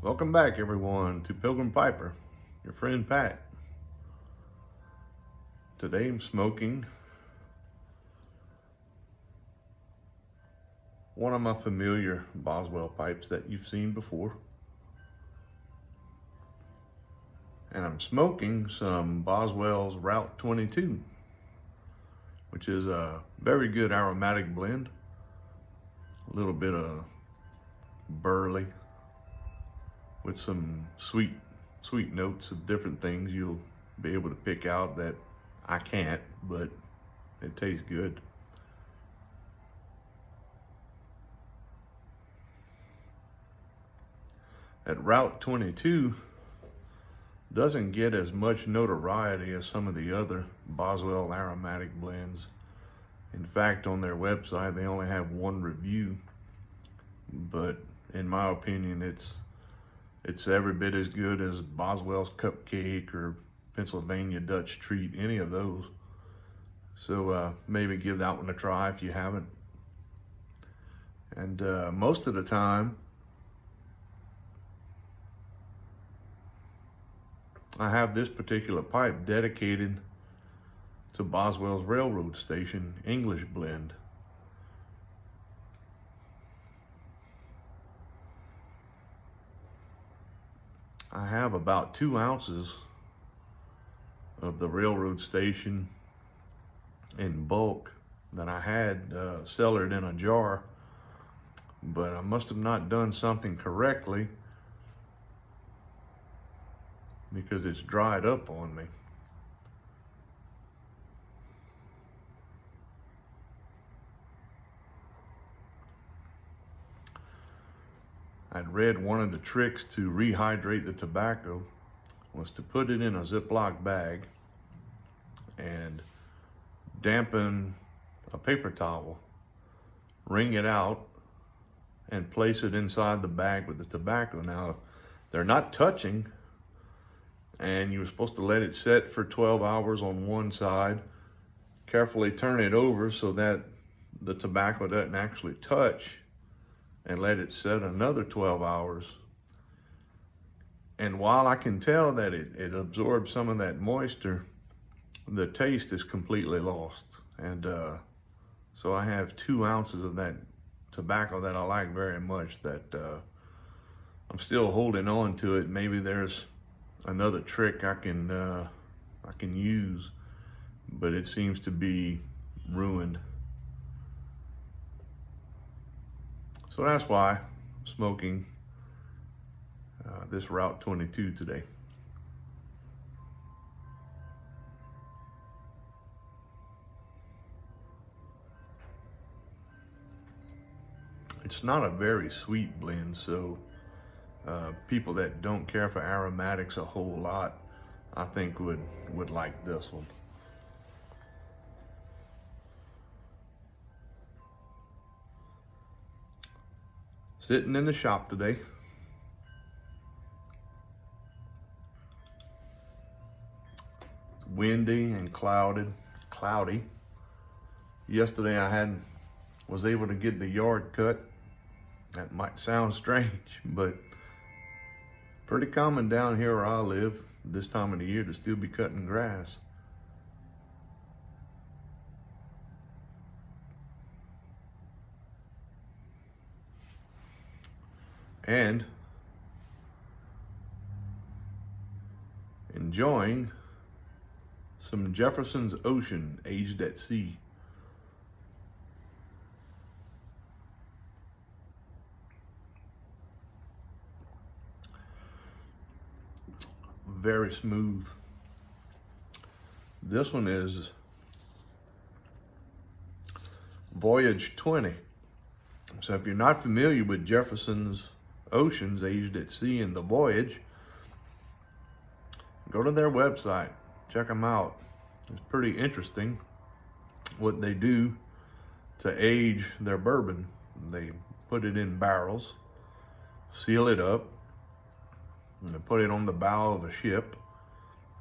Welcome back, everyone, to Pilgrim Piper, your friend Pat. Today I'm smoking one of my familiar Boswell pipes that you've seen before. And I'm smoking some Boswell's Route 22, which is a very good aromatic blend. A little bit of burley with some sweet notes of different things you'll be able to pick out that I can't, but it tastes good. At Route 22 doesn't get as much notoriety as some of the other Boswell aromatic blends. In fact, on their website they only have one review, but in my opinion it's every bit as good as Boswell's Cupcake or Pennsylvania Dutch Treat, any of those. So maybe give that one a try if you haven't. And most of the time I have this particular pipe dedicated to Boswell's Railroad Station English blend. I have about 2 ounces of the Railroad Station in bulk that I had cellared in a jar, but I must have not done something correctly because it's dried up on me. I'd read one of the tricks to rehydrate the tobacco was to put it in a Ziploc bag and dampen a paper towel, wring it out, and place it inside the bag with the tobacco. Now, they're not touching, and you're supposed to let it set for 12 hours on one side, carefully turn it over so that the tobacco doesn't actually touch, and let it set another 12 hours. And while I can tell that it absorbs some of that moisture, the taste is completely lost. And so I have 2 ounces of that tobacco that I like very much that I'm still holding on to it. Maybe there's another trick I can use, but it seems to be ruined. So that's why I'm smoking this Route 22 today. It's not a very sweet blend, so people that don't care for aromatics a whole lot, I think would like this one. Sitting in the shop today. It's windy and cloudy. Yesterday I was able to get the yard cut. That might sound strange, but pretty common down here where I live this time of the year to still be cutting grass. And enjoying some Jefferson's Ocean aged at sea. Very smooth. This one is Voyage 20. So if you're not familiar with Jefferson's Oceans aged at sea and the Voyage, go to their website, check them out. It's pretty interesting what they do to age their bourbon. They put it in barrels, seal it up, and they put it on the bow of a ship,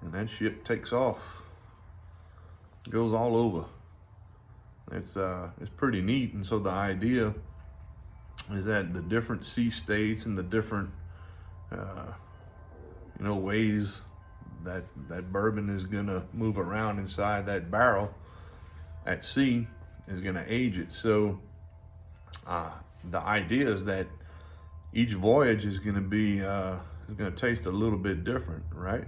and that ship takes off. It goes all over. It's pretty neat. And so the idea is that the different sea states and the different ways that bourbon is gonna move around inside that barrel at sea is gonna age it. So the idea is that each voyage is gonna be is gonna taste a little bit different, right?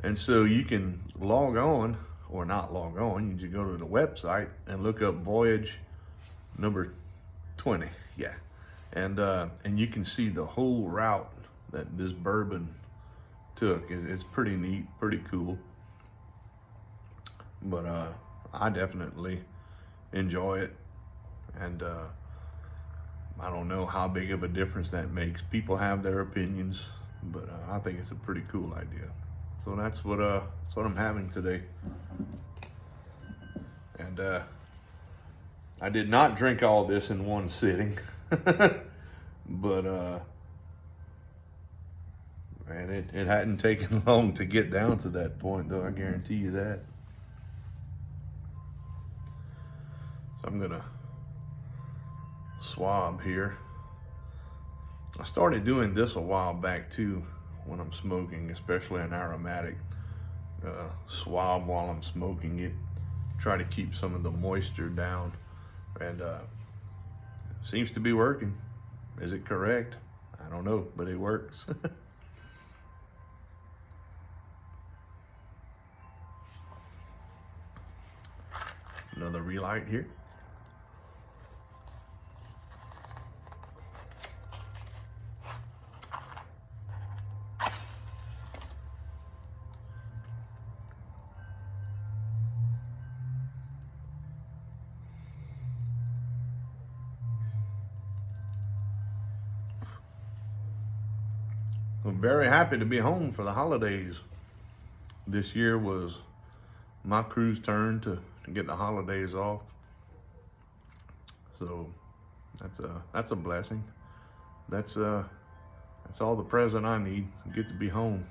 And so you can log on, or not log on, you just go to the website and look up voyage number 20, yeah. And you can see the whole route that this bourbon took. It's pretty neat, pretty cool. But I definitely enjoy it. And I don't know how big of a difference that makes. People have their opinions, but I think it's a pretty cool idea. So that's what I'm having today. And I did not drink all this in one sitting, but man, it hadn't taken long to get down to that point, though. I guarantee you that. So I'm gonna swab here. I started doing this a while back too, when I'm smoking, especially an aromatic. Swab while I'm smoking it, try to keep some of the moisture down, and seems to be working. Is it correct? I don't know, but it works. Another relight here. I'm very happy to be home for the holidays. This year was my crew's turn to get the holidays off. So that's a blessing. That's all the present I need. I get to be home.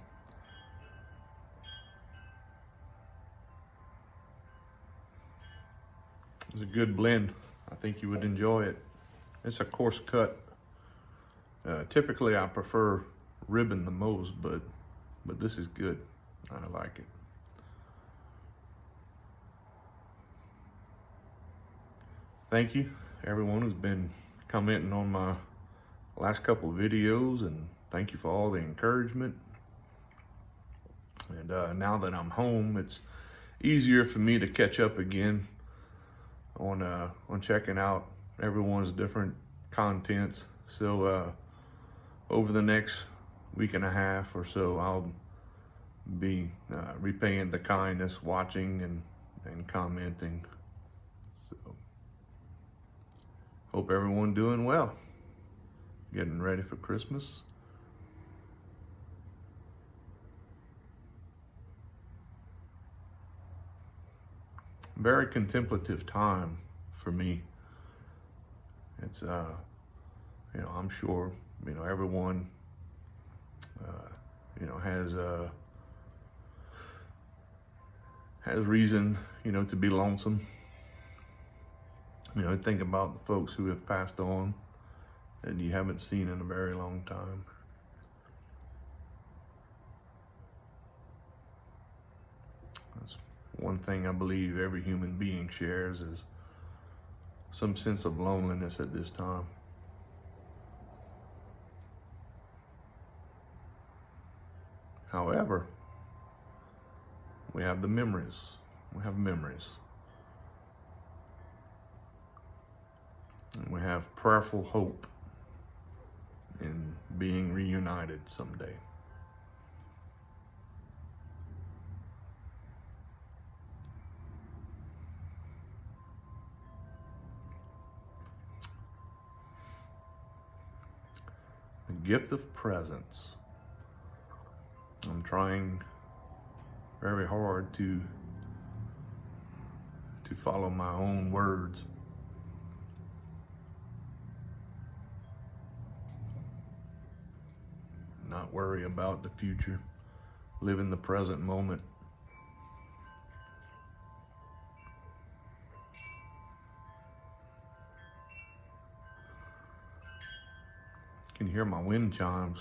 It's a good blend. I think you would enjoy it. It's a coarse cut. Typically I prefer ribbon the most, but this is good. I like it. Thank you everyone who's been commenting on my last couple of videos, and thank you for all the encouragement. And now that I'm home, it's easier for me to catch up again on checking out everyone's different contents. So over the next week and a half or so, I'll be repaying the kindness, watching and commenting. So hope everyone doing well, getting ready for Christmas. Very contemplative time for me. It's I'm sure everyone has reason to be lonesome. Think about the folks who have passed on that you haven't seen in a very long time. That's one thing I believe every human being shares, is some sense of loneliness at this time. However, we have the memories. We have memories. And we have prayerful hope in being reunited someday. The gift of presence. I'm trying very hard to follow my own words. Not worry about the future. Live in the present moment. You can hear my wind chimes.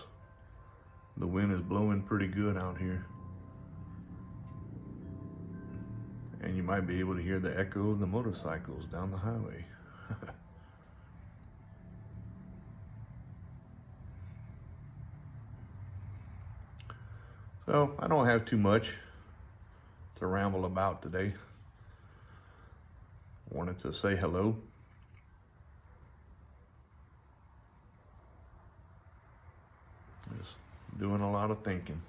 The wind is blowing pretty good out here. And you might be able to hear the echo of the motorcycles down the highway. So I don't have too much to ramble about today. Wanted to say hello. Just doing a lot of thinking.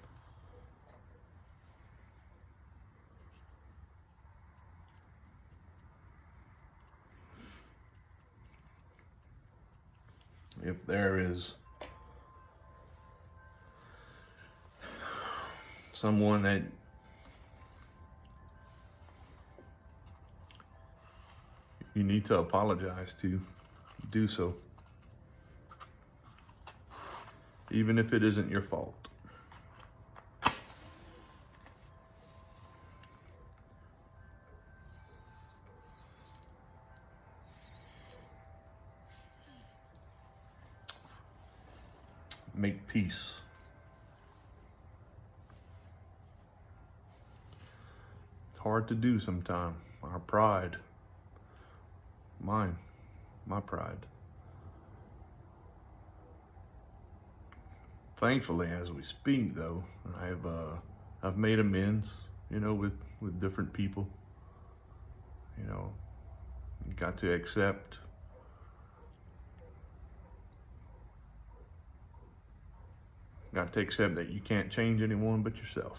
If there is someone that you need to apologize to, do so. Even if it isn't your fault. Make peace. It's hard to do sometimes. Our pride. My pride. Thankfully, as we speak, though, I've made amends, with different people. Got to accept that you can't change anyone but yourself.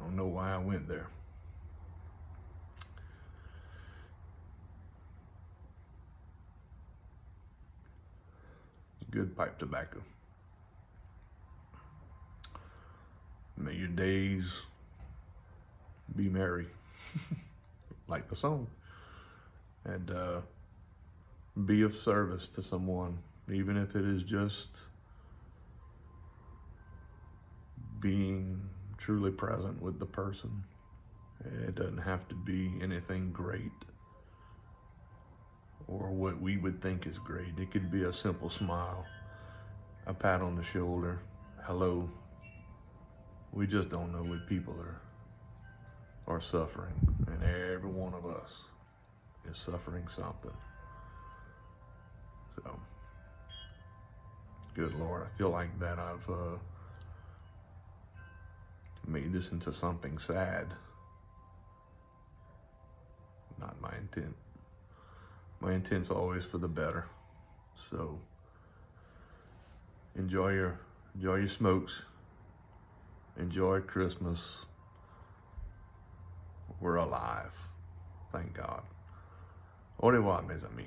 I don't know why I went there. Good pipe tobacco. May your days be merry, like the song, and be of service to someone, even if it is just being truly present with the person. It doesn't have to be anything great or what we would think is great. It could be a simple smile, a pat on the shoulder, hello. We just don't know what people are suffering, and every one of us is suffering something. So, good Lord, I feel like that I've made this into something sad. Not my intent. My intent's always for the better. So, enjoy your smokes. Enjoy Christmas. We're alive. Thank God. Au revoir, mes amis.